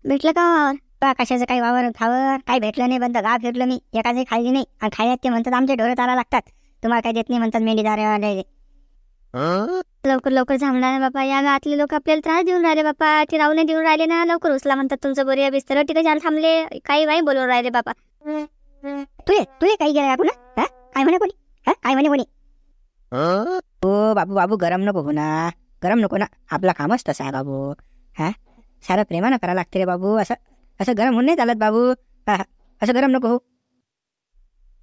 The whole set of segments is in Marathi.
भेटलं का वावर? पा कशाचं काही वावर खावर काही भेटलं नाही. बंद गाव फिरलो मी, एकाचही खाल्ली नाही. आणि खायला ते म्हणतात आमचे ढोरं चाला लागतात, तुम्हाला काही देत नाही म्हणतात मेंढीदार. लवकर लवकर थांबणार बापा, या गावातले लोक आपल्याला त्रास देऊन राहिले बापा. ते राहू नाही देऊन राहिले ना, लवकर उचला म्हणतात तुमचं बोरिया बिस्तर. तिथे जायला थांबले, काही बाई बोलवून राहिले बापा. तुये काही गेला पुन्हा? हा काय म्हणे कोणी? हा काय म्हणे कोणी? हो बाबू बाबू, गरम नको हो ना, गरम नको ना, आपला कामच तसा आहे बाबू. हा सारं प्रेमानं करावं लागते रे बाबू. असं असं गरम होऊन नाही चालत बाबू. असं गरम नको हो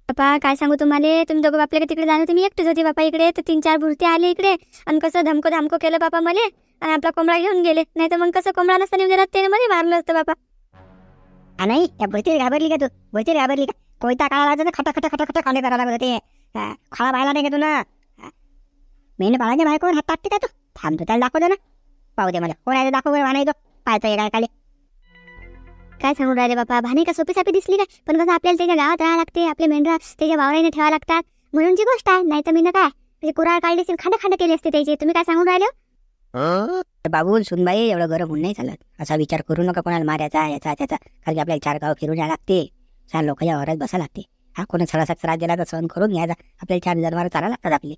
बापा. काय सांगू तुम्हाला, तुम्ही दोघं बापल्या तिकडे जाणं, तुम्ही एकटेच होते बापा इकडे. तर 3-4 भुरते आले इकडे आणि कसं धमको धामको केलं बापा मले, आणि आपला कोंबडा घेऊन गेले. नाही तर मग कसं कोंबडा नसता नेऊन गेला, त्याने मध्ये मारलं असतं बापा. नाही त्या भुरती घाबरली का तू? भुरती घाबरली का? कोयता काढा लागतं ना, खटा खटा खटा खटा खाणे करायला लागत ते. खाळा पाहायला नाही का तू ना? मेन बाळाच्या बायकोवर हात टाकते का तू? थांबतो त्याला दाखवतो ना, पाहू दे मला कोण आहे दाखव. बरं नाही तो पाहतो काय काले. काय सांगून राहिले बापा, भाणे का सोपी सापी दिसली काय? पण कसं आपल्याला त्याच्या गावात राहावं लागते, आपले मेंढरा त्याच्या वावराने ठेवावं लागतात म्हणूनची गोष्ट आहे. नाही तर मी ना काय म्हणजे कुराळ काढली असेल, खंड खंड केली असते त्याची. तुम्ही काय सांगून राहिले बाबू? सुनबाई एवढं गरम होऊन नाही चालत. असा विचार करू नका कोणाला मारायचा याचा त्याचा. कारण की आपल्याला 4 गाव फिरून यायला लागते, 4 लोकांच्या वावरात बसा लागते. हा कोणी सडासा त्रास दिला तर सहन करून घ्यायचा. आपल्याला 4 जनावर चालायला लागतात आपली.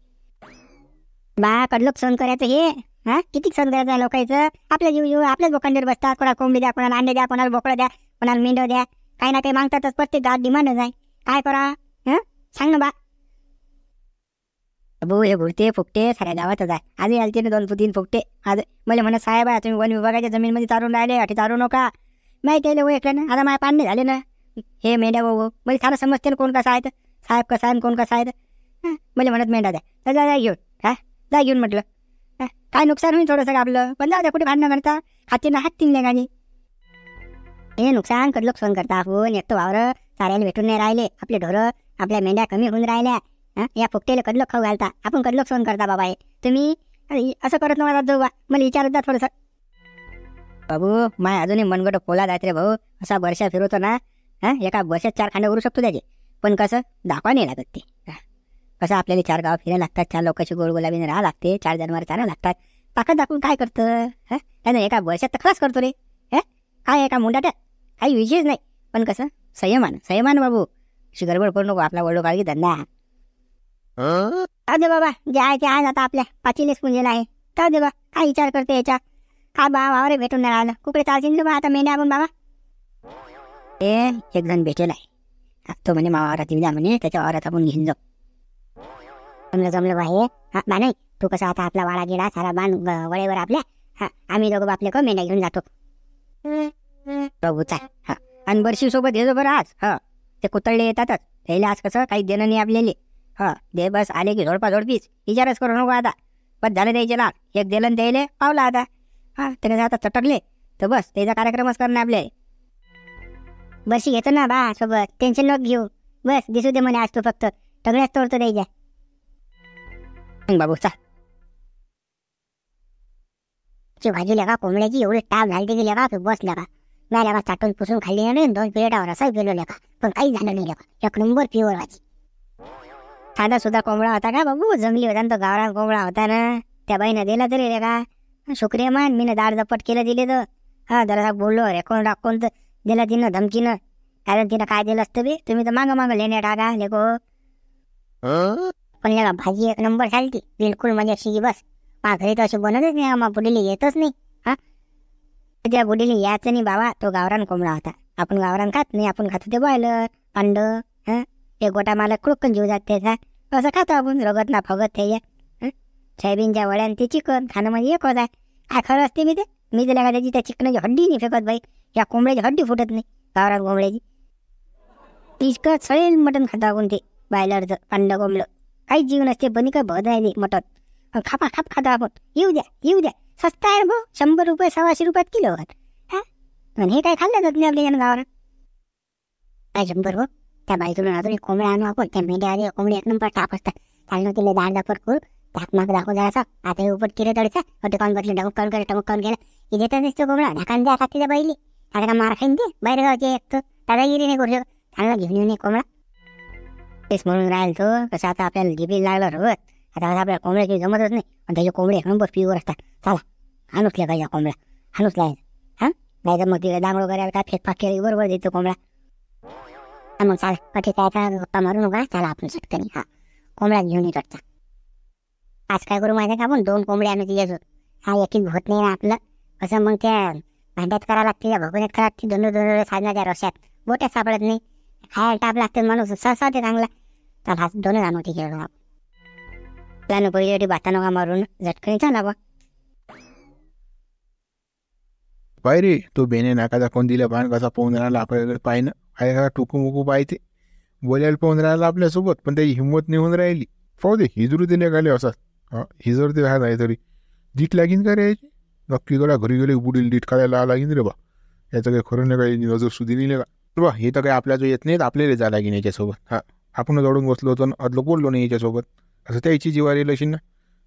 बा कडलोक सहन करायचं हे. हा किती सहन करायचं आहे लोकांचं? आपल्या जीव आपल्याच बोकांडीवर बसतात. कोणाला कोंबडी द्या, कोणाला अंडे द्या, कोणाला बोकडं द्या, कोणाला मेंढं द्या. काही ना काही मागतातच, प्रत्येक गावात डिमांडच आहे. काय करा? सांग ना बा. भाऊ हे भुरते फुकटे साऱ्या गावातच आहे. आधी आलते ना 2-3 फुकटे. आज मला म्हणत साहेब आहे तुम्ही वन विभागाच्या जमीनमध्ये चारून राहिले, अटी चारू नका. माहिती आहे ऐकलं ना, आता माझ्या पाणी झाले ना हे मेंढ्या भाऊ. मला सारं समजते ना कोण कसा आहे, साहेब कसा आहे कोण कसा आहे. मला म्हणत मेंढा द्या, तर जा घेऊन. जा घेऊन म्हटलं. काय नुकसान होईल थोडंसं आपलं, पण जाऊ द्या, कुठे भांडणं करता. हातीनं हात तिनले गाणी. हे नुकसान कडलोक सहन करता आपण. एक तर वावरं साऱ्याला भेटून नाही राहिले, आपले ढोरं आपल्या मेंढ्या कमी होऊन राहिल्या. या फुकटेला कडलोक खाऊ घालता, आपण कडलोक सहन करता बाबा. तुम्ही असं करत नव्हता जाऊ बा. मला विचारत जा थोडंसं बाबू. माय अजूनही मनगट पोला जायत रे भाऊ. असा वर्षा फिरवतो ना, एका वर्षात 4 खांडे करू शकतो त्याचे. पण कसं दाखवा नाही लागत ते. कसं आपल्याला 4 गाव फिरायला लागतात, 4 लोकांची गोळगुलाबीने राहा लागते, 4 जनावर चालायला लागतात. ताकद दाखवून काय करतं? त्यानं एका वर्षात तर खलास करतो रे. काय एका मुंडाट्यात काही विषयच नाही. पण कसं संयमान बाबू. अशी गडबड करू नको, आपला वडलो काळजी धंदा. जाऊ दे बाबा, जे आहे ते आज आता आपल्या पाचीलेच पुंजेला आहे. जाऊ दे बा, काय विचार करते याच्या? काय बा वावरे भेटून नाही राहिलं, कुकडे चालशील बा आता मेंढ्या आपण बाबा. एक जण भेटेल आहे, तो म्हणे मावावरात येऊ द्या म्हणे, त्याच्या वावरात आपण घेऊन जाऊ. जमलं बा हे. बा नाही तू कसं आता आपला वाडा गेला सारा बाण वळेवर आपल्या. आम्ही दोघं बापले को मेंढ्या घेऊन जातो प्रभूचा. आणि बर्शी सोबत येतो बरं आज. ते कुतळले येतातच त्याला आज कसं काही देणं नाही आपल्याला. दे बस आले की झोडपीच विचारच करू नको आता. बस झालं द्यायचे लाल एक दिलं द्यायले पावला आता. त्याने आता चटकले तर बस त्याचा कार्यक्रमच करणं आपले. बशी घेतो ना बा सोबत, टेन्शन नको घेऊ. बस दिसू दे म्हणे आज तू फक्त सगळ्याच तोडतो द्यायच्या. बाबू चा भाजी लगा कोंबड्याची एवढी टाप झाली गेली का बस लगा. नाही लगा चाटून पुसून खाल्ली नाही, 2 प्लेटावर असा गेलो लगा, पण काही झालं नाही लगा. 1 नंबर प्युअर भाजी. साधा सुद्धा कोंबडा होता का बाबू? जंगली होता ना तो, गावरान कोंबडा होता ना. त्या बाईनं दिला तरी रे का शुक्रिया मान. मी दाड दपट केलं दिले तर. जरा बोललो रेकॉर्ड टाकून तर दिलं तिनं धमकीनं. कारण तिनं काय दिलं असतं बे, तुम्ही तर मागं लेण्या टाका लेको. पण लगा भाजी 1 नंबर झाली, बिलकुल म्हणजे अशी बस. घरी तर अशी बनतच नाही, मग बुडीला येतच नाही. त्या बुडीला यायचं नाही बाबा. तो गावरान कोंबडा होता. आपण गावरान खात नाही, आपण खातो ते बॉयलर अंड. एक गोटा मला कुडकन जीव जात त्याचा. असं खातो आपण रगत ना फगत त्याच्या. सोयाबीनच्या वड्यान ते चिकन खाणं म्हणजे एक होत आहे. काय खरं असते मी दिल्या का त्याची त्या चिकनाची हड्डी नाही फेकत बाई. या कोंबड्याची हड्डी फुटत नाही गावरान कोंबड्याची. इतकं सळेल मटण खातो आपण ते बॉयलरचं अंड कोंबडं. काही जीव नसते, बनी काय भद आहे मटण. खापा खाप खातो आपण. येऊ द्या सस्ता आहे भाऊ. 100 रुपये 125 रुपयात किलो. पण हे काय खाल्लं जात नाही आपल्या यानं गावाला. काय 100 हो? त्या बाईकडून अजून एक कोंबड्या आणू आपण. त्या मेंढ्या आधी कोंबडी 1 नंबर टाप असतात. चालणं केले दांडा पर करू धाक माग दाखवू जरासा. आता हे उपट किरे तडचा होते काऊन बसले टमक काऊन गेला. हे देतात नसतो कोंबडा ढाकान द्या खाते त्या बाईली. आता का मार खाईन ते बाहेर गावचे एक तर दादागिरी नाही करू शकत. चांगला घेऊन येऊन कोंबडा तेच म्हणून राहील तो. कसं आता आपल्याला जिबी लागला रोज. आता आपल्याला कोंबड्याची जमतच नाही, आणि त्याचे कोंबडे 1 नंबर प्युअर असतात. चला हाणूसल्या का या कोंबड्या हाणूसला. नाही तर मग तिला दांगडो करायला काय फेकफाक केली बरोबर देतो कोंबडा. मग चाल कठी काय गप्पा मारू नका, चला आपण सटकनी हा कोंबड्या घेऊन येत वाटतं. आज काय करू माहिती का, आपण 2 कोंबड्या आणू तिच्याजवळ. हा एकीच होत नाही ना आपलं, असं मग त्या भांड्यात करावं लागते, त्या भगोन्यात करावं लागते, दोन साजण्याच्या रश्यात बोट्यात सापडत नाही, खायला टाप लागते माणूस सहसा ते चांगला. तर हा 2 आणू तिच्याजवळ. आपल्याला पहिली बाता नका मारून झटकणी चाला बा. पाय रे तो बेने नाकाचा कोण दिला पान कसा पोहून राहिला आपल्याकडे पाहिनं, काय कसा टुकू मुकू पाहिजे बोलायला पोहून राहिला आपल्यासोबत, पण त्याची हिंमत नाही होऊन राहिली. पाहू दे हिजरू दिले गाले असा. हा हिजर ते हा नाही तरी डीट लागीन का रे याची, नक्की गडा घरी गेले बुडील डीट काढायला लागीन रे बा. याचं काही खरं नाही, काही नजर सुधी नाही का बा. हे तर काही आपल्या जो येत नाही, आपल्याला जा लागीन याच्यासोबत. हा आपण जवळून बसलो होतो अदलो बोललो नाही याच्यासोबत, असं त्याची जीवारी येईल अशी ना.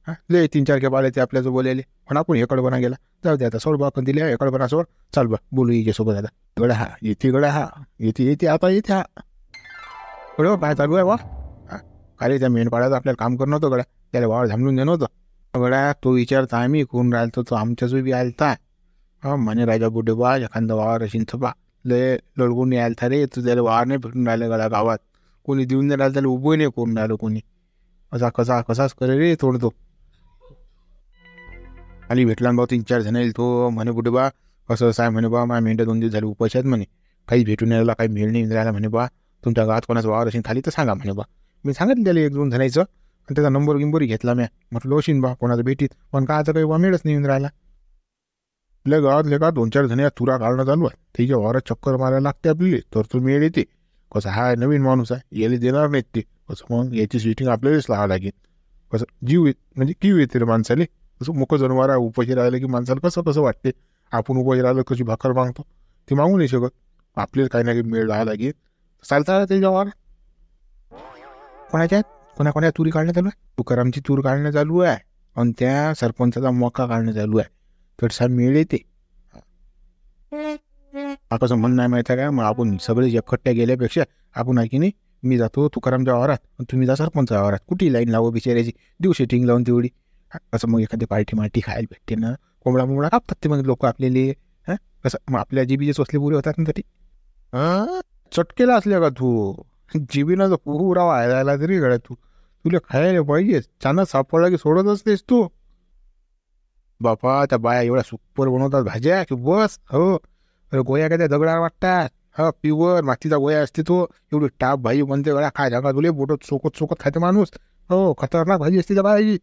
हा लय 3-4 खेप आले ते आपल्याचं बोलायले, पण आपण हेकडपणा गेला. जाऊ दे आता सोड बा, आपण दिले हेकडपणा सोड, चाल बा बोलू याच्यासोबत आता. गडा हा येते, गडा हा येते आता येते हा गड काय चालू आहे वा. हा काय रे त्या मेंढपाळाचं आपल्याला काम करणं होतं गड्या, त्याला वावर झामलून देणं होतं गड्या. तो विचारता आम्ही कोण राहिलो, तो आमच्याच बी आलता. हा म्हणे राजा बुडे बा एखादा वावर असेल तर बा, लय लढगून आलता रे, तू त्याला वावर नाही भेटून राहिलं गड्या गावात, कोणी देऊन नाही राहिलं त्याला, उभं नाही करून राहिलं कोणी. असा कसाच करे रे तोडतो. खाली भेटला भाऊ 3-4 जण येईल तो म्हणे बुडे बा असं आहे म्हणे बा, माझ्या मेंढ्या 2 दिवस झाले उपाशी आहेत म्हणे, काही भेटून यायला काही मेळ नाही राहिला म्हणे बा. तुमच्या गावात कोणाचं वावर असेल खाली तर सांगा म्हणे बा. मी सांगितलं त्याला 1-2 जणांचं, आणि त्याचा नंबर गिंबरही घेतला मी. म्हटलं असेल बा कोणाचं भेटीत, पण कायचं काही मेळच नाही राहिला. आपल्या गावातले का 2-4 जण तुरा काढणं चालू आहे, त्याच्या वावरात चक्कर मारायला लागते आपली, तर तो मेळ येते. कसं हा नवीन माणूस आहे, याला देणार नाहीत ते, कसं मग याची स्विटिंग आपल्यालाच लावा लागेल. कसं जीव म्हणजे किव येते रे माणसाले. कसं मुख जनावर उपाशी राहिलं की माणसाला कसं वाटते. आपण उपाशी राहिलं कशी भाकर मागतो, ती मागू नाही शकत. आपल्याला काही ना काही मेळ लावा लागेल. चालता त्याच्या वावर कोणाच्या कोणा तुरी काढणं चालू आहे, तुकारामची तूर काढणं चालू आहे, आणि त्या सरपंचाचा मका काढणं चालू आहे. तर मेळ येते. कसं म्हणणं आहे माहिती आहे का, मग आपण सगळे एकखट्ट्या गेल्यापेक्षा आपण आहे की नाही, मी जातो तुकारामच्या वावरात, तुम्ही जा सरपंच वावरात, कुठे लाईन लावू बिचारायची, देऊ शेटिंग लावून तेवढी. असं मग एखादी पार्टी खायला भेटते ना, कोंबडा कापतात ते मग लोक आपल्याला. हां कसं मग आपल्या जिबीचे सोसले पुरे होतात ना तरी. हां चटकेला असल्या का तू, जिबीनं जर पुरा व्हायला तरी गड्या तुला खायला पाहिजे. चानच सापडला की सोडत असतेस तू. बापा त्या बाया एवढ्या सुपर बनवतात भाज्या की बस. हो अरे गोया काय त्या दगडावर वाटतात. हा प्युअर मातीचा गोया असते तो, एवढी टाप भाजी बनते गड्या, खाय जागा तुले बोटत चोकत खाते माणूस. हो खतरनाक भाजी असते त्या बायाची.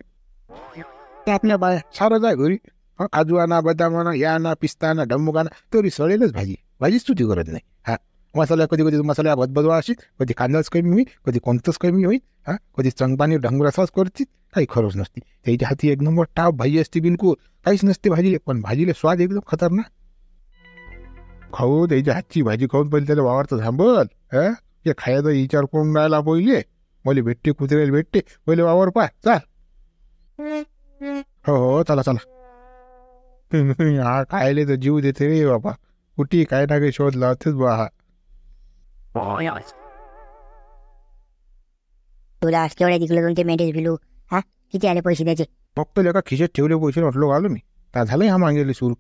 त्यातल्या बाया सारंच आहे घरी. हा काजू आणा, बदाम आणा, या आणा, पिस्ता आणा, ढम्मुक आणा, तरी सळेलच भाजीच तुझी गरज नाही. हा मसाला कधी मसाला बदबदवा अशी, कधी कांदाच कमी होईल, कधी कोणतंच कमी होईल. हा कधी चंगपाणी ढंगरासाच करते, काही खरंच नसते. त्याच्या हाती 1 नंबर टाप भाजी असते, बिलकुल काहीच नसते भाजीले, पण भाजीले स्वाद एकदम खतरनाक. खाऊ त्याच्या हातची भाजी खाऊन पहिले त्याला वावरतं थांबल. हा ते खायचा विचार करून राहिला पहिले, मला भेटते कुत्र्याला भेटते, पहिले वावर पाय चाल. हो चला हा खायले तर जीव देते रे बाबा, कुठे काय ना काही शोध लावतेच बा. हा तुला आज केवढ्या तिकडे ते मेंढेच भिलू. हा किती आले पैसे त्याचे, फक्त एका खिशात ठेवले पैसे म्हटलो आलो मी. काय झालं हा मागेले सुरू,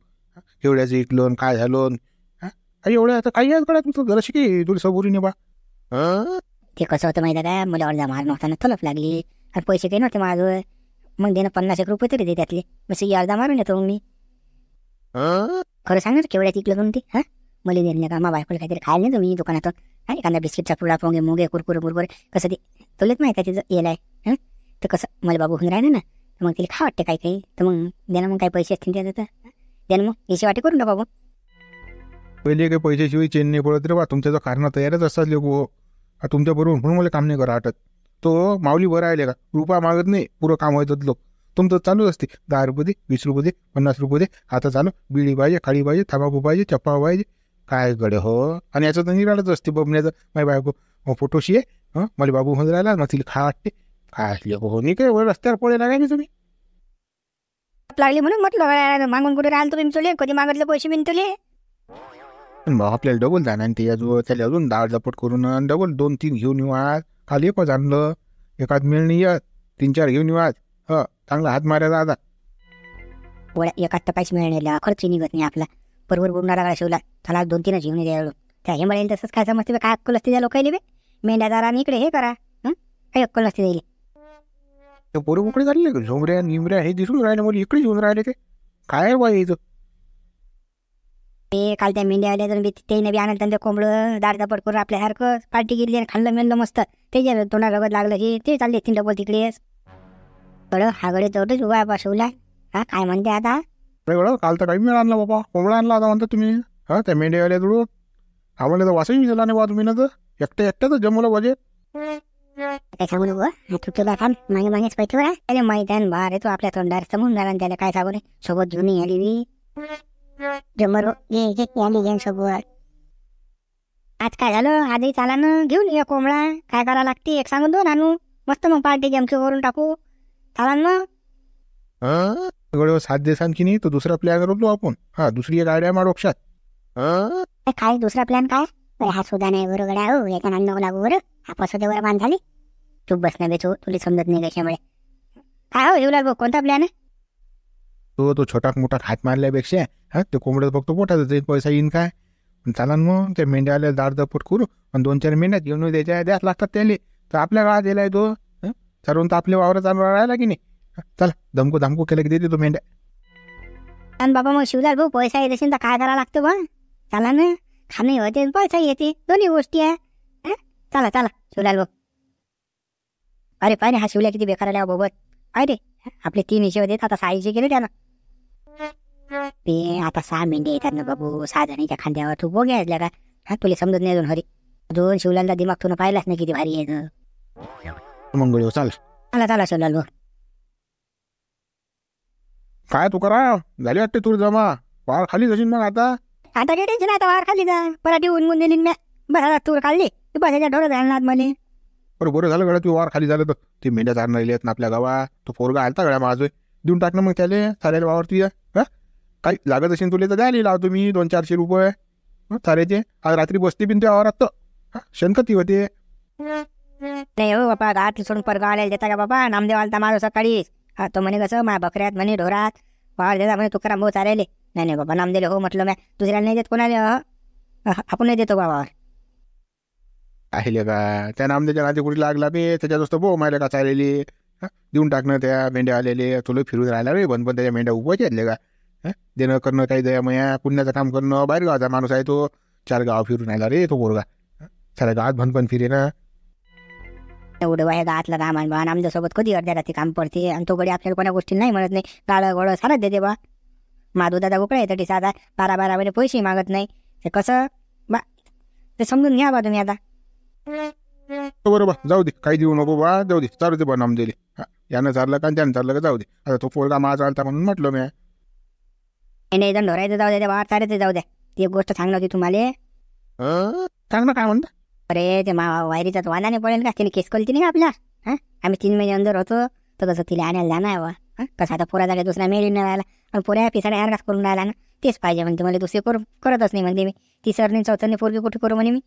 एवढ्याचं इकलोन काय झालं. हा एवढ्या आता काही कळत तुमचं जरा शिके तुला सबुरी नाही बा. ते कसं होतं माहिती आहे का, मला अर्धा मार नव्हताना थलप लागली, आणि पैसे काही नव्हते माझं. मग देणं 50 रुपये तरी दे त्यातले, बस अर्धा मारून येतो मग मी. खरं सांग ना केवढ्या तिकलं ते. हा मला देणे का, मा बायकोला काहीतरी खायला नाही तुम्ही दुकानातून. हा एखादा बिस्किटचा पुडा पोंगे मुगे कुरकुरे कसं ते तुलाच माहिती आहे तिचं येलाय. हां तर कसं मला बाबू होऊन राहिलं ना, तर मग तिला खा वाटते काही तर मग देणं, मग काही पैसे असतील त्याचं तर देणं, मग याची वाटे करून टाका बाबू. पहिले काही पैशाशिवाय चेन नाही पडत रे बा, तुमच्या कारण तयारच असतात लोक. तुमच्या बरोबर म्हणून मला काम नाही करा वाटत. तो माऊली बरं आहे का, रुपया मागत नाही, पुरं काम होतात लोक. तुमचं चालू असते 10 रुपये दे, 20 रुपये दे, 50 रुपये दे, आता चालू बिडी पाहिजे, खाडी पाहिजे, तंबाखू पाहिजे, चप्पा पाहिजे, काय गडे हो. आणि याचं तर निराळच असते बबण्याचं. माझी बायको फोटोशी आहे, मला बाबू म्हणून राहिला ना, तिला खा वाटते. काय असले हो नाही काय रस्त्यावर पडेल काय मी तुम्ही लागली म्हणून म्हटलं मागून कुठे राहिलं तुम्ही तुले, कधी मागितले पैसे मी तुले. भाऊ आपल्याला डबल जाणार आणि त्याला अजून दाळ झपट करून डबल 2-3 घेऊन येऊ. आज खाली एकच आणलं, एकात मिळ नाही येत, 3-4 घेऊन येऊ आज. चांगला हात मारायचा आता. एकात तर काहीच मिळणार, खर्च निघत नाही आपला. बरोबर बोलणारा का शिवला त्याला 2-3 जीवनी द्यायला त्या हिमालयन तसंच काय समजते बे, काय अक्कल असते त्या लोकांनी बे मेंढ्या दारा आणि इकडे हे करा काही अक्कल नसते द्यायला. ते पोरं मोकळे झाले का झोमऱ्या निमऱ्या हे दिसून राहिले मला इकडे येऊन राहिले ते काय बा यायचं. ते काल त्या मेंढ्या आल्या तर ते बी आणत त्यांचं कोंबडं दाड दपट करून आपल्यासारखं पार्टी केली आणि खाल्लं मेललं मस्त त्याच्या तोंडा रगत लागलं की ते चालले 3 डबल तिकडेच गडं हागडे तेवढंच उभा आहे शिवला. हा काय म्हणते आता वेगळं काल तर काही मेळ आणला बाबा कोंबडा आणला आता म्हणता तुम्ही. हा त्या मेंढ्या आल्या तुडून आम्हाला तर वासही दिला नाही बा तुम्ही ना तर एकट्याच जमवलं पाहिजे. काय सांगू नको तू तुला थांब मागे मागेच पैसे आहे त्याला माहिती आहे बाहेर आहे तो आपल्या तोंडावर समजून झाला आणि त्याला काय सांगू नये सोबत जुनी आली मी जमर आली घेऊन सोबत. आज काय झालं आजही चाला ना घेऊन ये कोंबडा काय करा लागते एक सांगून 2 आणू मस्त मग पार्टी गेमची करून टाकू चाला ना. सगळं 7 दिवसांनी की नाही तो दुसरा प्लॅन करतो आपण. हा दुसरी एक आयडिया मार लक्षात. काय दुसरा प्लॅन काय हा सुद्धा नाही बरोबर आहे हो याच्या नांद लागू बरं आपण वर बांध झाली तू बसण्या बेचू तुला समजत नाही कशामुळे काय हो येऊ लागो कोणता प्लॅन आहे. तो छोटा मोठा हात मारल्यापेक्षा हा ते कोंबड्यात फक्त पोटात जाईल पैसा येईन काय चाला मग त्या मेंढ्या आल्या दार दपट करू आणि 2-4 महिन्यात घेऊन द्यास लागतात त्याले तर आपल्या गावात दिलाय तो सर्वून तर आपल्या वावरात चालू राहिला की नाही. चला धमको केलं की देते तो मेंढ्या. आणि बाबा मग शिवलाल भाऊ पैसा येत असेल तर काय करावं लागतं बा चला ना खाणे होते पैसा येते दोन्ही गोष्टी आहे. चला शिवलाल भाऊ. अरे पाहिजे हा शिवल्या किती बेकार आल्या बाबत अरे आपले 3 हिशे देत आता 6 हिशे केले त्यानं ते आता 6 मेंढे येतात ना बाबू 6 जणीच्या खांद्यावर तू बघायला का हा तुला समजत नाही 2 हरी 2 शिवलालचा दिमाग तुला पाहिलाच नाही किती भारी आहे. मंगळ चाल चला शिवलाल भाऊ. काय तू करा झाली वाटते तूर जमा वार खाली जाशील मग आता काय टेन्शन आता वार खाली जा पराठी ऊन दिली म्या बस तूर काढली बसाच्या ढोरं घालणार मला बरं झालं गड्या तू वार खाली झालं तर ते मेंढ्या चारणार येत ना आपल्या गावात तो पोरगा आलता गड्या माझं देऊन टाकणं मग त्याले चालेल वावरती हा काही लागत असेल तुला तर द्यायला लावतो मी 200-400 रुपये चालायचे आज रात्री बसते बिन त्या वावरात तर शंकती होते. नाही हो बापा गाठ सोडून परगा आलेला देता का बाबा नामदेव आलता मारो सकाळी तो म्हणे कसं माझ्या बकऱ्यात म्हणे ढोरात वावर देता म्हणे तुकाराम भाऊ चालेले नाही बाबा नामदेव हो म्हटलं मी दुसऱ्याला नाही देत कोणाला आपण नाही देतो बाबा आहे का त्या नामदेच्या नाते कुठे लागला बे त्याच्या दोस्त बो मायला का चाललेली देऊन टाकणं त्या मेंढ्या आलेले तुला फिरून राहिला रे पण त्याच्या मेंढ्या उभं घेतले का देणं करणं काही दया मया पुण्याचं काम करणं बाहेर गावाचा माणूस आहे तो 4 गाव फिरून राहिला रे तो पोरगा साऱ्या गावात भनपण फिरे ना एवढं वाया गावातलं काम आहे बा नामदेव सोबत कधी अर्ध्या रात्री काम पडते आणि तो गडी आपल्याला कोणा गोष्टी नाही म्हणत नाही गाळं गोळं सारच देते बा माधू दादा उकळा येतं साधा 12-12 महिने पैसे मागत नाही ते कसं बा ते समजून घ्या बा तुम्ही आता. बरोबर जाऊ दे काही देऊ नको बा जाऊ दे चालू दे बा नामदेले यानं चाललं का त्यानं चाललं का जाऊ दे आता तो पोरगा माझा चालता म्हणून म्हटलं मी नाही जण ढोरायचं जाऊ द्या बाहेर चालायचं जाऊ द्या ती एक गोष्ट सांगणार होती तुम्हाला. सांग ना काय म्हणता. अरे ते वायरीचा वादाने पडेल का तिने केस कळती नाही का आपल्या आम्ही 3 महिने अंदर होतो तर कसं तिला आणायला जाणार आहे बा कसं आता पोरा जागा दुसरा मेळी नाही राहिला आणि पोऱ्या पिसाड्या हरकाच करून राहिला ना तेच पाहिजे म्हणते मला दुसरे करतच नाही म्हणते मी 3rनी 4थनी पोरगी कुठे करू म्हणे मी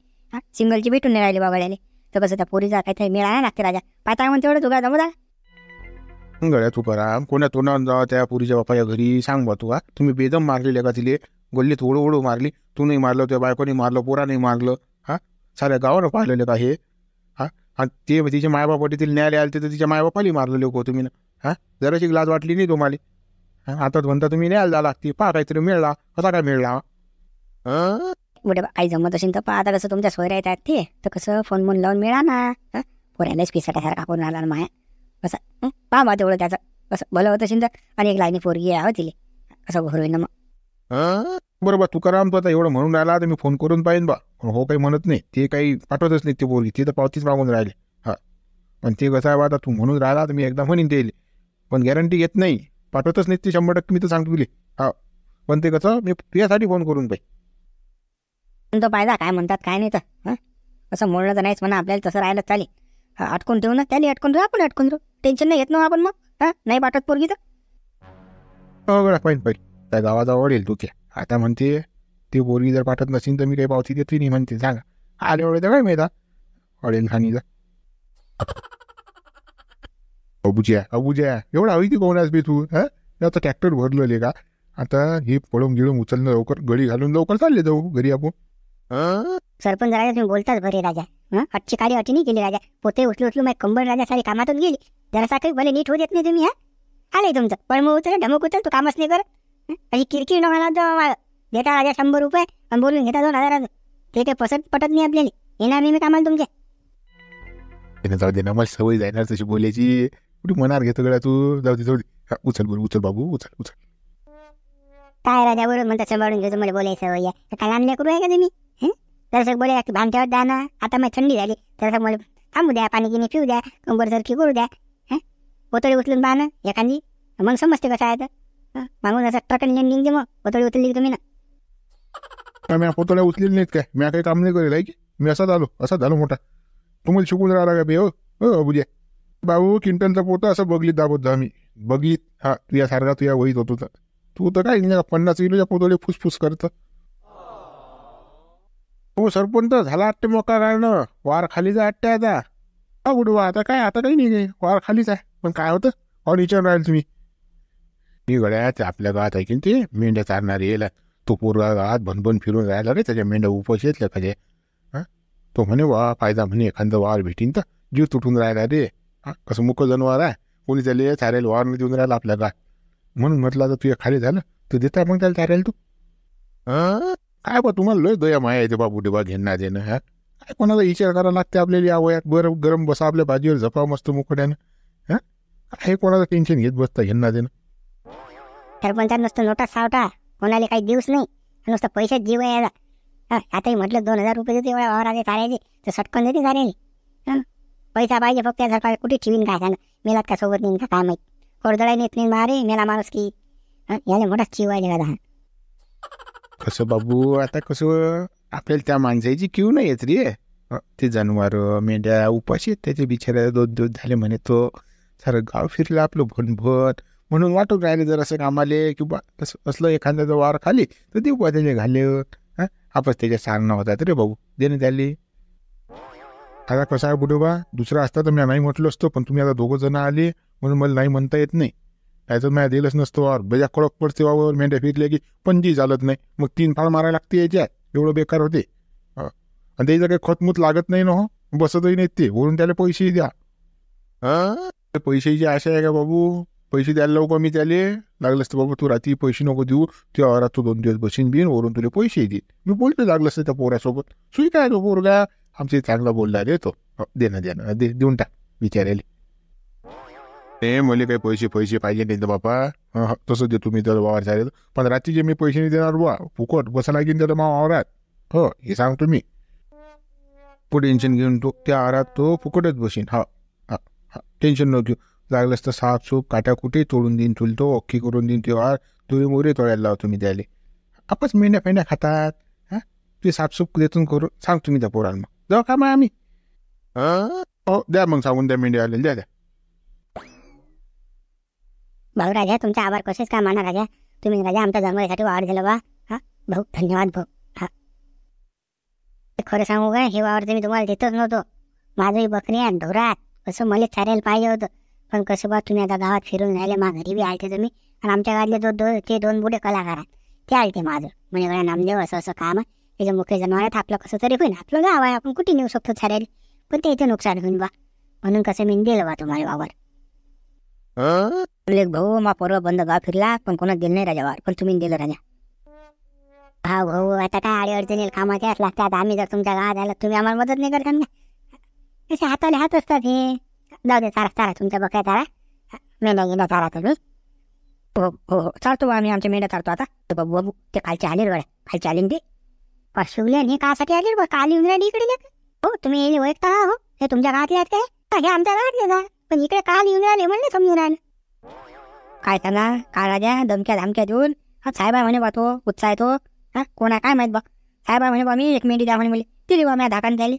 सिंगलची भेटून नाही राहिली बाबाड्याले तर कसं त्या पोरीचा काहीतरी मिळाला लागते राजा पाहता म्हणते एवढं तुला जमू गड्या तू करा कोणा तोंडावर जा त्या पुरीच्या बापाच्या घरी सांग बा तू तुम्ही बेदम मारलेले का तिले गल्लीत ओढू मारली तू नाही मारलं त्या बायकोनी मारलं पोरा नाही मारलं साऱ्या गावानं पाहिलेलं का हे आणि ते तिच्या मायबापाटी तिला न्यायालय आले तर तिच्या मायबापाली मारलं लोक तुम्ही ना जराशी लाज वाटली नाही तुम्हाला आता म्हणता तुम्ही न्यायला जा लागते पहा काहीतरी मिळला कसा काय मिळला कुठे काही जमत असेल तर आता कसं तुमच्या सोयऱ्या येतात ते तर कसं फोन म्हणून लावून मिळा ना पोऱ्यालाच पिसाट्यासारखा करून आला ना माया कसं पहा बा तेवढं त्याचं कसं भलं होत असेल तर आणि एक लाईनी पोरगी आहे तिले कसं घोर होईल ना मग बरोबर तू करा तू आता एवढं म्हणून राहिला तर मी फोन करून पाहिजे बा हो काही म्हणत नाही ते काही पाठवतच नाही ते पोरगी ते तर पावतीच मागून राहिले पण ते कसं आहे बा आता तू म्हणून राहिला तर मी एकदा म्हणेन ते पण गॅरंटी घेत नाही पाठवतच नाही ते 100% मी तर सांगतो तुले पण ते कसं मी तुझ्यासाठी फोन करून तो पाहिजे काय म्हणतात काय नाही तर असं म्हणलं तर नाहीच म्हणा आपल्याला तसं राहिलं चालेल अटकून ठेवू ना त्याला अटकून ठेवू आपण अटकून ठेवू टेन्शन नाही घेत ना आपण मग नाही पाठवत पोरगी तर पाहिजे त्या गावाचा वडेल तू त्या आता म्हणते ती पोरगी जर पाठवत नसेल तर मी काही पावती देत नाही म्हणते सांगा आले एवढे तर काय माहिती अडेल खानीचा अबुज्या एवढा हवी ती कोणास बी तू आता ट्रॅक्टर भरलेले का आता हे पळून गिळून उचलणं लवकर गडी घालून लवकर चालले जाऊ घरी आपण. सरपंच राजा तुम्ही बोलताच बरे राजा. अटची काडी अटी नाही केली राजा. पोते उचलू उचलू माझी कंबर राजा सारी कामातून गेली. जरासा काही भले नीट होत येत नाही तुम्ही. आले तुमचं पण मग उचल ढमक उचल तू कामच नाही करत. अशी किरकिर नका मला देता राजा 100 रुपये आणि बोलून घेता 2000. ते काही पटत नाही आपल्याला. येणार नाही मी कामाला तुमच्या. त्याने जाऊ दे ना मला सवय जाणार तशी बोलायची. कुठे मनावर घेतो गड्या तू. जाऊ दे उचल बरं उचल बाबू उचल उचल. काय राजा बरोबर म्हणता सांभाळून घेतो मला बोलायचं सवय. काय लांब करू आहे का तुम्ही. जरासं बोलाय भामट्यावर द्या ना. आता मग थंडी झाली जरासं मला थांबू द्या. पाणी गिनी पिऊ द्या. कंबर सरकी करू द्या. पोतळी उचलून पहा ना एखादी. मग समजते कसं आहे तर. मागून असं ट्रकन लँडिंग दे मग पोतळी उचलली की तुम्ही ना. मी पोतळ्या उचलेली नाहीत काय. मी काही काम नाही करेल आहे की. मी असा झालो मोठा. तुम्हाला शिकून राहिला का बे. हो बुद्या भाऊ क्विंटलचा पोतं असं बगलीत दाबत जा. मी बगलीत तुझ्यासारखा तुझ्या वहीत होतो तर. तू तर काय 50 किलोच्या पोतळे फुसफुस करतं. हो सरपंच झाला वाटते मोका काढणं. वार खालीचा वाटते आता. बुडवा आता काय आता काही नाही वार खालीच आहे. पण काय होतं विचार राहील तुम्ही. मी गड्यात आपल्या गावात आहे की ते मेंढ्या चारणारे येईल. तो पोरगा गावात भनभन फिरून राहिला रे. त्याच्या मेंढ्या उपाशी येतल्या कधी. तो म्हणे वा फायदा म्हणे एखादं वावर भेटीन तर. जीव तुटून राहिला रे. कसं मुकं जनावर आहे. कोणी त्याला चारेल वावर नाही देऊन राहिला आपल्या गावात. म्हणून म्हटलं तर तुझ्या खाली झालं तर देता मग त्याला चारेल तू. काय बा तुम्हाला लय दया माया येते बाबू डेबा घेणार देणं. काय कोणाचा विचार करायला लागते आपल्याला या वयात. बरं गरम बसा आपल्या भाजीवर झपा मस्त मुकट्यानं. काय कोणाचं टेन्शन घेत बसता घेणार देणं. सरपंचात नुसतं नोटा सावटा कोणाला काही दिवस नाही. नुसतं पैशात जीव आहे याचा. आताही म्हटलं 2000 रुपये देते एवढ्या वावराचे चारायचे तर सटकन देते चारेल. पैसा पाहिजे फक्त सरकार कुठे ठेवीन काय सांगा. मेलात का सोबत नाही का काय माहीत. कोरदळा नेत नाही मारे मेला माणूस की. याला मोठाच जीव आहे का. कसं बाबू आता कसं आपल्याला त्या माणसाची क्यू नाही येत रे. ते जनावर मेंढ्या उपाशी आहेत त्याचे बिचाऱ्या 2 दिवस झाले म्हणे. तो सारं गाव फिरलं आपलं भनभट. म्हणून वाटून राहिले जर असं कामाले किंवा तसं असलं एखाद्याचा वार खाली तर देऊ बा त्याने घाले. आपण त्याच्या सारणं होतात रे भाऊ देणे त्याले. आता कसं आहे बुडोबा दुसरा असता तर मी नाही म्हटलं असतो. पण तुम्ही आता 2 जण आले म्हणून मला नाही म्हणता येत नाही. त्याचं मला दिलंच नसतं वावर. बजा कडक पडते वावर. मेंढ्या फिरले की पंजी चालत नाही. मग 3 फाळ मारायला लागते याच्यात. एवढं बेकार होते. आणि त्याचं काही खतमूत लागत नाही ना. बसतही नाहीत ते. वरून त्याला पैसेही द्या. पैशाची आशा आहे का बाबू. पैसे द्यायला लावू का मी त्याले. लागलं असतं बाबा तू रात्री पैसे नको देऊ. त्या वावरात तू 2 दिवस बसीन बिन वरून तुला पैसे देईल. मी बोलतो लागलं असतं त्या पोऱ्यासोबत. सुई काय तो पोरगा आमचे चांगला बोलला रे तो. देणं देऊन टाक विचारायला. ते मला काही पैसे पाहिजे नाही तर बापा. तसं देतो मी त्याला वावर चालेल. पण रात्रीचे मी पैसे नाही देणार बा. फुकट बसा लागेल त्याला मा वावरात. हे सांगतो मी. टेन्शन घेऊन तो त्या वावरात तो फुकटच बसीन. टेन्शन न घेऊ. लागलं असतं साफसूप काट्याकुटे तोडून देईन तुला तो. अख्खी करून देईन ते वार. तुझे मोरे तोडायला लावतो मी त्याले. आपच मेंढ्या फेंड्या खातात. ते साफसूप देतून करू सांग तुम्ही त्या पोराला. मग जाऊ का मग आम्ही. हो द्या मग सांगून द्या मेंढ्या आले द्या. भाऊ राजा तुमचा आभार कसेच का माना राजा. तुम्ही राजा आमच्या जन्मासाठी वावर दिलं बा. भाऊ धन्यवाद भाऊ. खरं सांगू काय हे वावर मी तुम्हाला देतच नव्हतो. माझंही बकरी आहे ढोरात कसं मला चारायला पाहिजे होतं. पण कसं बा तुम्ही आता गावात फिरून राहिले. मा घरी बी आलते तुम्ही. आणि आमच्या गावातले ते 2 बुडे कलाकार आहेत ते आलते माझं. म्हणजे बघा नामदेव असं काम आहे. त्याच्या मुख्य जनावर आहेत. आपलं कसं तरी होईन. आपलं गाव आहे आपण कुठे नेऊ शकतो चारायला. पण त्याचं नुकसान होईन बा. म्हणून कसं मी दिलं बा तुम्हाला वावर. भाऊ मा परवा बंद गाव फिरला पण कोणा दिलं नाही राजा वावर. पण तुम्ही दिलं राजा. हा भाऊ आता काय अडी अडचणी कामाचे याच लागतात. आम्ही जर तुमच्या गावात आलं तुम्ही आम्हाला मदत नाही करता ना. तसे हाताले हात असतात हे. जाऊ दे चारा तुमच्या बकऱ्या चारा. मेंढ्या गेल्या चारा तुम्ही. हो चालतो आम्ही आमच्या मेंढ्या चालतो आता. बाबू बाबू ते खालचे आले गड्या. खालचे आले ते शिवले नाही कासाठी आले बा. काल येऊन राहिली इकडे. हो तुम्ही येईल ओळखता. हो हे तुमच्या गावातले आहेत काय. हे आमच्या गावातले जा. पण इकडे काल येऊन राहिले म्हणले समजून राहिले. काय सांगा काय राजा धमक्या देऊन. साहेबा म्हणे बा तो उत्साह तो. कोणा काय माहीत बा. साहेबा म्हणे बा मी 1 मेंढी द्या म्हणे. मला दिली बा. माझ्या धाकान द्यायला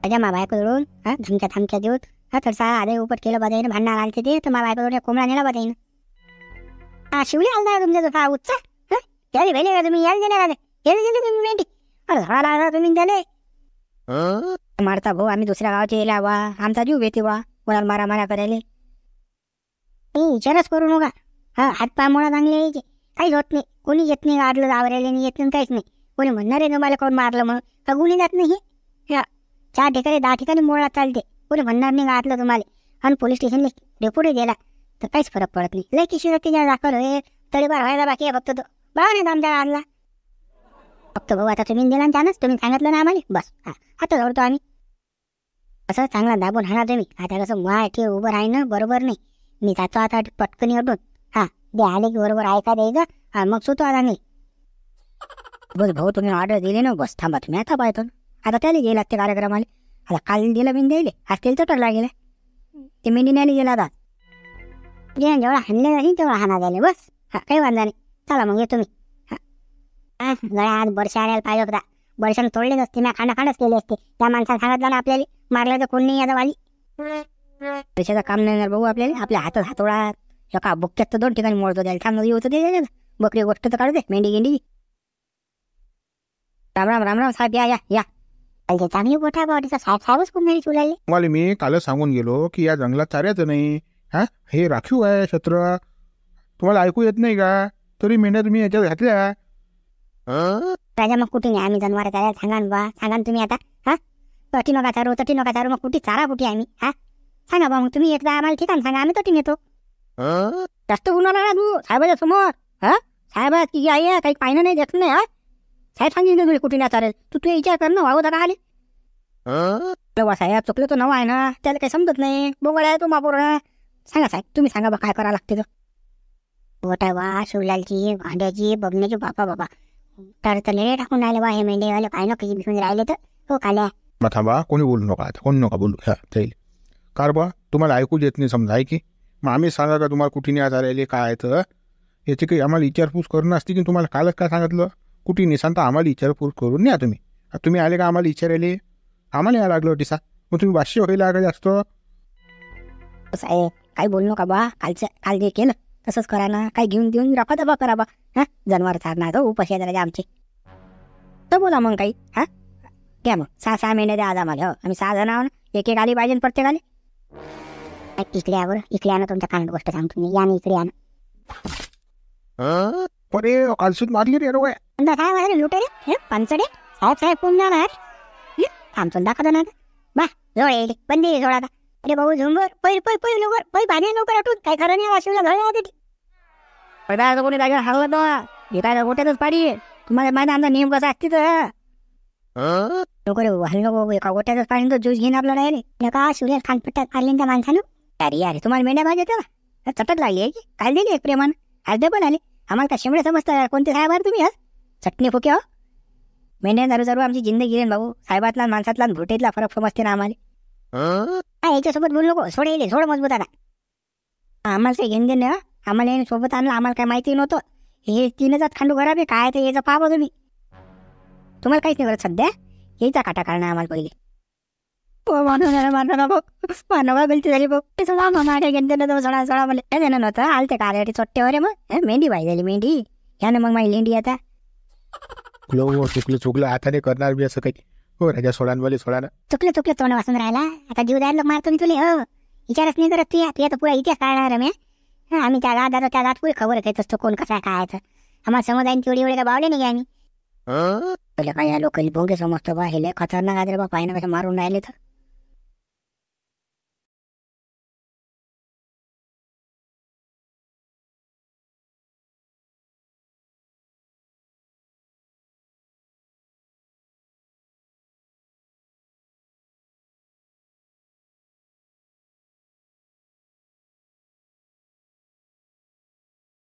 राजा मा बायकोकडून धमक्या देऊन. थोडसा आधी उपट केलं बदाईनं. भांडणार आले ते तर मा बायकोकडून कोंबडा नेला बदाईनं. शिवली आला तुमच्या तो उत्साह. यायला भेले का तुम्ही. यायला गेले राजा. यायला गेले तुम्ही मेंढी. झळा लागला तुम्ही त्याले. मारता भाऊ आम्ही दुसऱ्या गावचे येला वा. आमचा जीव भेटे वा. कोणाला मारा करायला. विचारच करू नका. हा हातपाय मोडा चांगले यायचे, काहीच होत नाही. कोणी येत नाही गाडलं आवरायला नाही येत नाही काहीच नाही. कोणी म्हणणार आहे तुम्हाला कोण मारलं म्हणून का गुन्हे जात नाही. हे 4 ठिकाणी 10 ठिकाणी मोडा चालते, कोणी म्हणणार नाही गाडलं तुम्हाला. आणि पोलीस स्टेशनला रिपोर्ट गेला तर काहीच फरक पडत नाही. लय किशी त्याच्या दाखल हे तडीपार व्हायला बाकी आहे फक्त. तो बघा नाही आमच्या गाडला फक्त भाऊ. आता तुम्ही दिला त्यानंच तुम्ही सांगितलं ना आम्हाला, बस हा आता जोडतो आम्ही. असं चांगला दाबून हाणा तुम्ही. आता कसं माय ठेव उभं राही ना बरोबर नाही. मी जातो आता पटकनी अडून. हा दे आले की बरोबर ऐका द्यायचं. हा मग सुतो आता मी. बस भाऊ तुम्ही ऑर्डर दिली ना, बस थांबा तुम्ही आता पाहतो. आता त्याला गेला ते कार्यक्रमाला. आता काल दिलं मी द्यायले, आज तेल चटरला गेले ते मेंढी न्यायला गेला. आता जेवढा हाणले नाही तेवढा हाना झाले बस. हा काही वांधा नाही. चला मग येतो मी. हा गळ्या आज बरशा आणायला पाहिजे होता. बरशाने तोडलेच असते ना, खांडाखांडच केले असते. त्या माणसाला सांगितलं ना आपल्याला मारलं तर कोण नाही आता वाली. पैशाचं काम नाही येणार भाऊ आपल्याला. आपल्या हातात हातोडा एका बुक्क्यात तर 2 ठिकाणी मोडतो द्यायला. थांब येऊ तर दे बकरी गोष्ट तर काढू दे. मेंढी गेंडी. राम राम राम राम साहेब. या या या चांगली मोठा बावडीचा साहेबच कोण नाही तुलाले. तुम्हाला मी कालच सांगून गेलो की या जंगलात चाऱ्याचं नाही. हा हे राखीव आहे क्षेत्र. तुम्हाला ऐकू येत नाही का? तरी मेंढ्या तुम्ही याच्यात घातल्या. राजा मग कुठे नाही आम्ही जनावर त्याला सांगा ना बा. सांगा ना तुम्ही आता. हा तटी नका चारू मग कुठे चारा कुठे आम्ही. हा सांगा बा मग तुम्ही एकदा आम्हाला ठिकाण सांगा आम्ही तटी नेतो. जास्त गुन्हा ना तू साहेबाच्या समोर. हा साहेब की आई आहे काही पाहिलं नाही देत नाही. हा साहेब सांगितलं तुला कुठे नाही चालेल. तू विचार कर ना वाहू का आले तेव्हा साहेब चुकलं तो नवा आहे ना, त्याला काही समजत नाही. बोगड आहे तो मापोर. सांगा साहेब तुम्ही सांगा बा काय करा लागते. तर बोटा वा शिवलालची भांड्याची बघण्याची बापा बाबा तर लेट टाकून राहिले बा हे मेंढेवाले. काय ना कशी भिकून राहिले तर हो काल्या. मग थांबा कोणी बोलू नका आता. कोणी नका बोलू. ह्या जाईल कार बा. तुम्हाला ऐकू येत नाही समजा आहे की. मग आम्ही सांगा का तुम्हाला कुठे नाही राहिले काय आहे तर याची काही आम्हाला विचारपूस करणं असते की. तुम्हाला कालच काय सांगितलं कुठे नाही सांगता आम्हाला विचारपूस करून न्या तुम्ही. तुम्ही आले का आम्हाला विचारायले. आम्हाला या लागलं टिसा. मग तुम्ही 500 व्हायला लागले असतं. साहेब काही बोलू नका बा. काल जे केलं तसंच करा ना. काही घेऊन देऊन रफा दबा करा बा. हा जनावर चालणार उपाशी आहे आमचे तर बोला मग काही. हा घ्या मग 6 महिने द्या आज आम्हाला. हो आम्ही 6 जण आहो ना. एक आली पाहिजे प्रत्येक आली. इकडे यावर इकडे आणा तुमच्या कानात गोष्ट सांगतो मी. या इकडे आणा. अरे कालसूत मारली रे रोय. काय लुटे रे पंचडे साहेब कोण जाणार. थांबतो दाखवतो ना बा. जवळ येईल बंदी सोडा आता. अरे भाऊ झुंबर पै पै पै लवकर पै पाणी लवकर आठवून काय खरं नाही. वाशिवला घाल कोणी जागा हवं तो हे काय गोट्यातच पाडी. तुम्हाला माहिती आमचा नियम कसा असते तर लवकर हल्लो एका गोट्यातच पाणी तो ज्यूस घेईन आपला नाही का. शिवल्या खानपट्ट्यात काढले त्या माणसानं. अरे यार तुम्हाला मेंढ्या पाहिजे तर चटक लागली आहे की काल दिली एक प्रेमान. आज दे पण आले. आम्हाला काय शिमडे समजता कोणते साहेब आहे तुम्ही. आज चटणी फुके हो. मेंढ्या दारू दारू आमची जिंदगी रे भाऊ. साहेबातला माणसातला भुटेतला फरक समजते ना आम्हाला. हा याच्यासोबत बोलू नको. सोड येईल सोड मजबूत आता. आम्हाला काही घेऊन दे ना. आम्हाला सोबत आणलं आम्हाला काय माहिती नव्हतं. हे 3च खांडू खराब आहे काय ते याचा पाहा तुम्ही. तुम्हाला काहीच नाही करत सध्या. यायचा काटा काढणार आम्हाला पहिले. मानवा गलती झाली बघ. सोडा सोडा मला देणं नव्हतं. आलते कार्यासाठी चोट्टेवर मग मेंढी पाहिजे झाली मेंढी. ह्या ना मग माझी लेंडी आता. चुकलं आता नाही करणार मी असं काही. हो राजा सोडा बोले सोडा ना. चुकलं तोंड वाचून राहिला. आता जीव द्यायला लोक मारतो मी तुला. हो विचारच नाही करत तू. आता पुरा इतिहास काढणार मी. आम्ही त्या गात पुरी खबर घेत असतो कोण कसा काय. आम्हाला समज आहे तेवढी एवढे काय बावले नाही आम्ही. काय या लोकांनी भोंगे समजतो बा. हे खतरनाक आदरे बा पाहिजे कसं मारून राहिले तर.